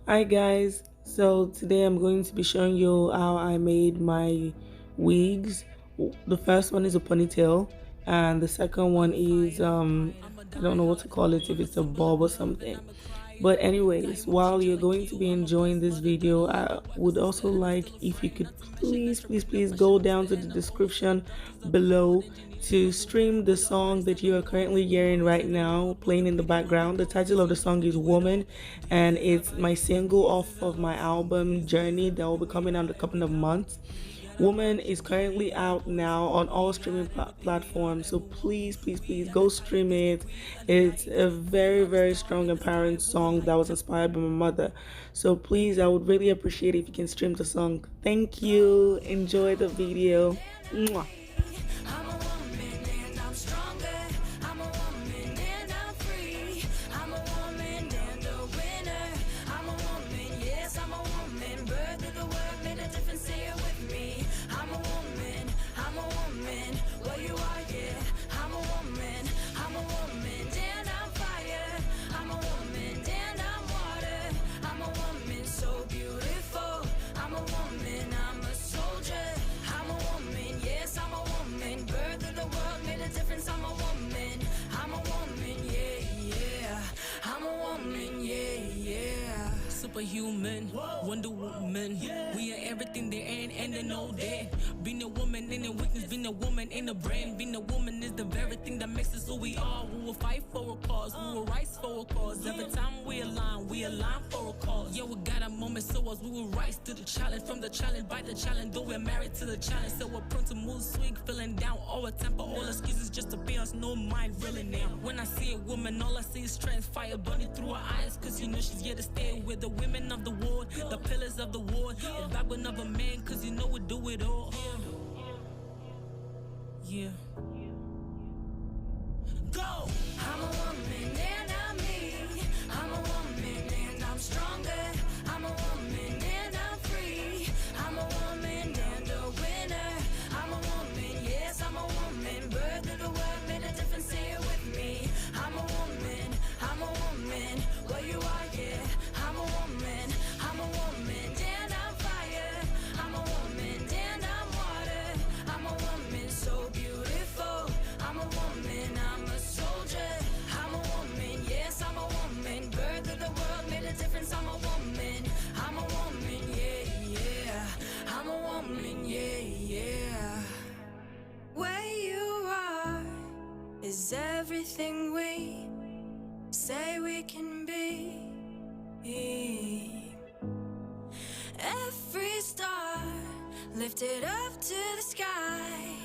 Hi guys, so today I'm going to be showing you how I made my wigs. The first one is a ponytail and the second one is I don't know what to call it, if it's a bob or something. But anyways, while you're going to be enjoying this video, I would also like if you could please go down to the description below to stream the song that you are currently hearing right now playing in the background. The title of the song is Woman, and it's my single off of my album Journey that will be coming out in a couple of months. Woman is currently out now on all streaming platforms, so please go stream it. It's a very strong, empowering song that was inspired by my mother. So please, I would really appreciate if you can stream the song. Thank you. Enjoy the video. Mwah. I'm a woman and I'm stronger. I'm a woman and I'm free. I'm a woman and a winner. I'm a woman, yes, I'm a woman. Birth of the world made a difference here with me. I'm a woman, well you are, yeah. I'm a woman and I'm fire. I'm a woman and I'm water. I'm a woman so beautiful. I'm a woman, I'm a soldier. I'm a woman, yes, I'm a woman. Birth of the world made a difference. I'm a woman. I'm a woman, yeah. I'm a woman, yeah. Superhuman, Wonder Woman. We are everything they ain't, and they know that. Being a woman ain't a weakness, being a woman ain't a brand. Being a woman is the very thing that makes us who we are. We will fight for a cause, we will rise for a cause. Every time we align for a cause. Yeah, we got a moment, so as we will rise to the challenge. From the challenge, by the challenge, though we're married to the challenge. So we're prone to move swing, feeling down, all the temper, all excuses just to be us, no mind really now. When I see a woman, all I see is strength, fire burning through her eyes, cause you know she's here to stay with the women of the world, the pillars of the world. It's back with another man, cause you know we do it all. Yeah. Go! I'm a woman and I'm me. I'm a woman and I'm stronger. I'm a woman and I'm free. I'm a woman and a winner. I'm a woman, yes, I'm a woman. Birth of the world made a difference here with me. I'm a woman, well you are, yeah. I'm a woman and I'm fire. I'm a woman and I'm water. I'm a woman so beautiful. I'm a woman, I'm a soldier. I'm a woman, yes, I'm a woman. Birth of the world made a difference. I'm a woman. I'm a woman, yeah. I'm a woman, yeah. Where you are is everything we say we can be. Every star lifted up to the sky,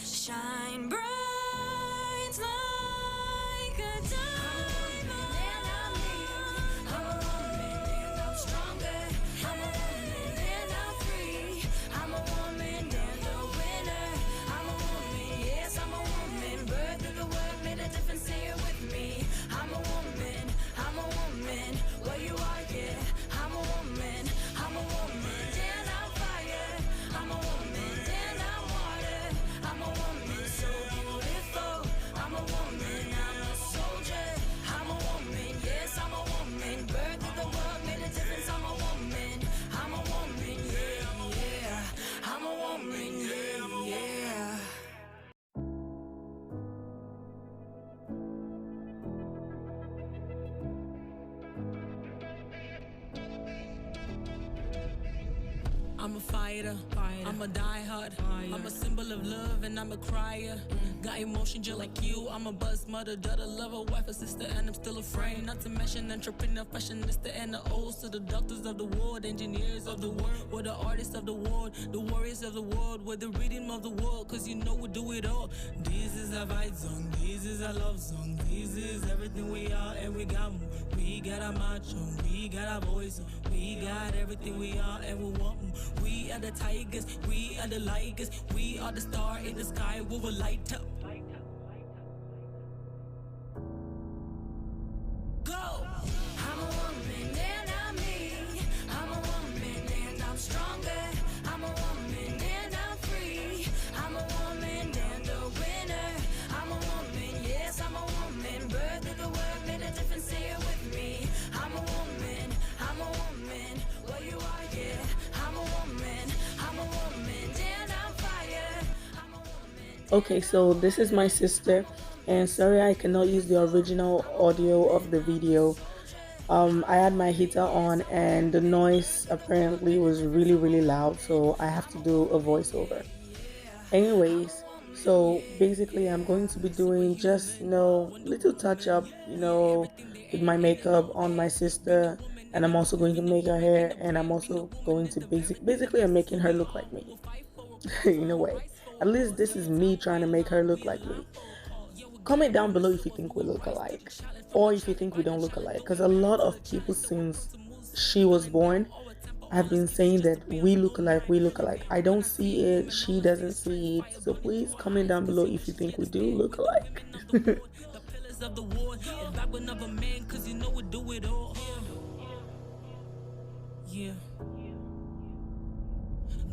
shine bright like a diamond. I'm a woman and I'm stronger. I'm a woman and I'm free. I'm a woman and a winner. I'm a woman, yes, I'm a woman. Birth of the world made a difference here with me. I'm a woman, well you are, yeah. I'm a woman and I'm fire. I'm a woman and I'm water. I'm a woman so beautiful. I'm a woman, I'm a soldier. I'm a woman, yes, I'm a woman. Birth of the world made a difference. I'm a woman, yeah. I'm a woman, yeah. I'm a fighter, I'm a diehard, I'm a symbol of love and I'm a crier. Got emotion just like you, I'm a buzz mother, daughter, lover, wife, a sister, and I'm still afraid. Not to mention entrepreneur, fashionista, and the O's to the doctors of the world, engineers of the world, we're the artists of the world, the warriors of the world, we're the rhythm of the world, cause you know we do it all. This is our vibe song, this is our love song, this is everything we are and we got more. We got our macho, we got our voice, we got everything we are and we want more. We are the tigers, we are the ligers, we are the star in the sky, we will light up. Go! I'm a woman and I'm me. I'm a woman and I'm stronger. I'm a woman and I'm free. I'm a woman and a winner. I'm a woman, yes, I'm a woman. Birth of the world made a difference here with me. I'm a woman, Okay, so this is my sister, and sorry I cannot use the original audio of the video. I had my heater on, and the noise apparently was really loud, so I have to do a voiceover. Anyways, so basically, I'm going to be doing just little touch up, with my makeup on my sister, and I'm also going to make her hair, and I'm also going to basically I'm making her look like me in a way. At least this is me trying to make her look like me. Comment down below if you think we look alike, or if you think we don't look alike, because a lot of people since she was born have been saying that we look alike, we look alike. I don't see it, she doesn't see it, so please comment down below if you think we do look alike. Yeah.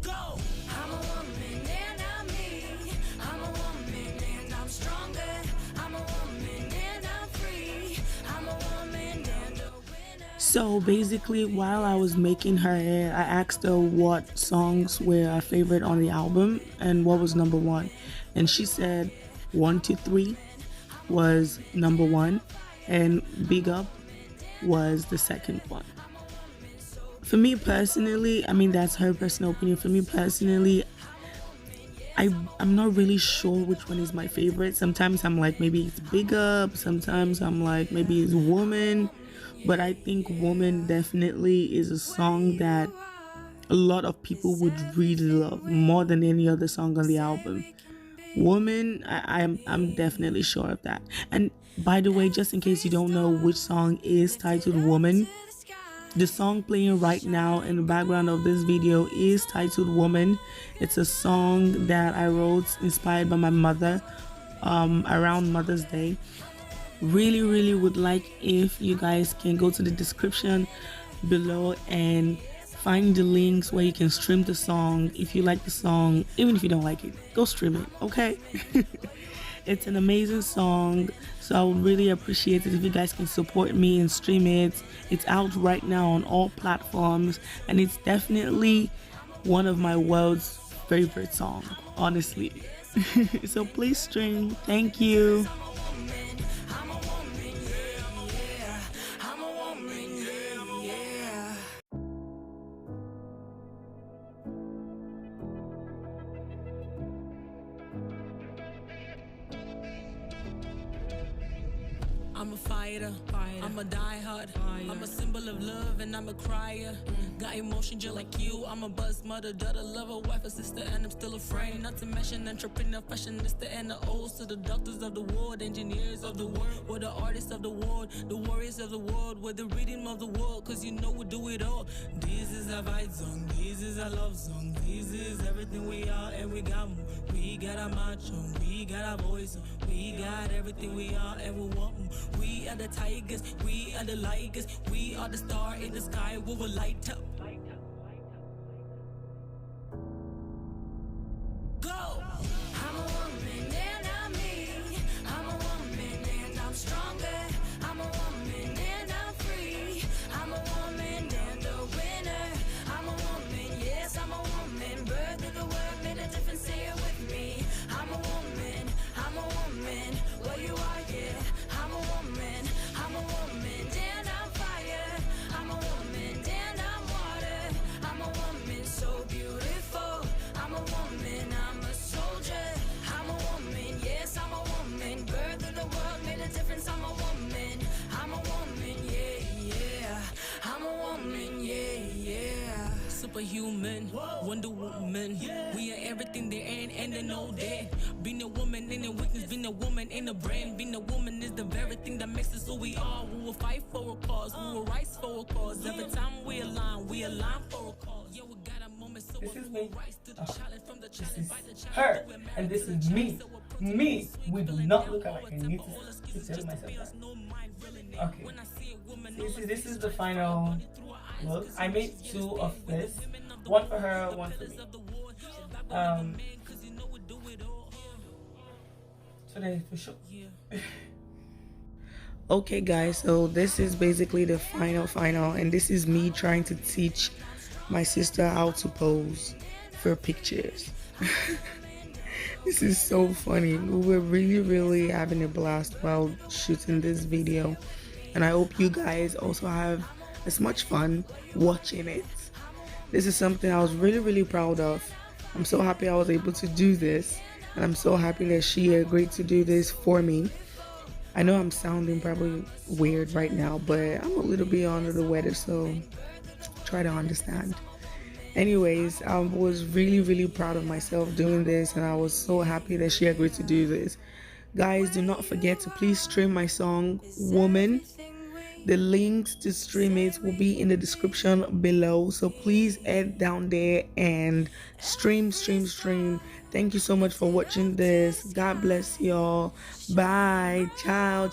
Go! I'm a woman and I'm me. I'm a woman and I'm stronger. I'm a woman and I'm free. I'm a woman and a winner. So basically, while I was making her hair, I asked her what songs were her favorite on the album and what was number one. And she said 1, 2, 3 was number one, and Big Up was the second one. For me personally, I mean, that's her personal opinion. For me personally, I'm not really sure which one is my favorite. Sometimes I'm like, maybe it's Big Up. Sometimes I'm like, maybe it's Woman. But I think Woman definitely is a song that a lot of people would really love more than any other song on the album. Woman, I'm definitely sure of that. And by the way, just in case you don't know which song is titled Woman, the song playing right now in the background of this video is titled Woman. It's a song that I wrote inspired by my mother around Mother's Day. Really would like if you guys can go to the description below and find the links where you can stream the song. If you like the song, even if you don't like it, go stream it, okay? It's an amazing song, so I would really appreciate it if you guys can support me and stream it. It's out right now on all platforms, and it's definitely one of my world's favorite songs, honestly. So please stream. Thank you. I'm a fighter, I'm a diehard, I'm a symbol of love and I'm a crier. Got emotion just like you, I'm a buzz mother, daughter, lover, wife, a sister, and I'm still afraid. Not to mention entrepreneur, fashionista, and the O's to the doctors of the world, engineers of the world, we're the artists of the world, the warriors of the world, we're the rhythm of the world, cause you know we do it all. This is our vibe song, this is our love song, this is everything we are and we got more. We got our macho, we got our voice, we got everything we are and we want more. We are the tigers, we are the ligers, we are the star in the sky, we will light up. Go! I'm a woman and I'm me. I'm a woman and I'm stronger. I'm a woman and I'm free. I'm a woman and a winner. I'm a woman, yes, I'm a woman. Birth of the world, made a difference here with me. I'm a woman, well you are, yeah. I'm a woman and I'm fire. I'm a woman and I'm water. I'm a woman so beautiful. I'm a woman, I'm a soldier. I'm a woman, yes, I'm a woman. Birth of the world made a difference. I'm a woman. I'm a woman, yeah. I'm a woman, yeah. Superhuman, Wonder Woman. We are everything they ain't, and they know that. Being a woman ain't a weakness, being a woman ain't a brand. Being a woman is the very thing that makes us who we are. We will fight for a cause, we will rise for a cause. Every time we align for a cause. Yeah, we got a moment, so this is me. This is her, and this is me. Me, we do not look alike. I need to tell myself that. Okay, this is the final look. I made two of this, one for her, one for me. Today for sure. Okay guys, so this is basically the final, and this is me trying to teach my sister how to pose for pictures. This is so funny. We were really, really having a blast while shooting this video. And I hope you guys also have as much fun watching it. This is something I was really, really proud of. I'm so happy I was able to do this. And I'm so happy that she agreed to do this for me. I know I'm sounding probably weird right now, but I'm a little bit under the weather, so try to understand. Anyways, I was really, really proud of myself doing this, and I was so happy that she agreed to do this. Guys, do not forget to please stream my song Woman. The links to stream it will be in the description below, so please head down there and stream. Thank you so much for watching this. God bless y'all. Bye. Ciao.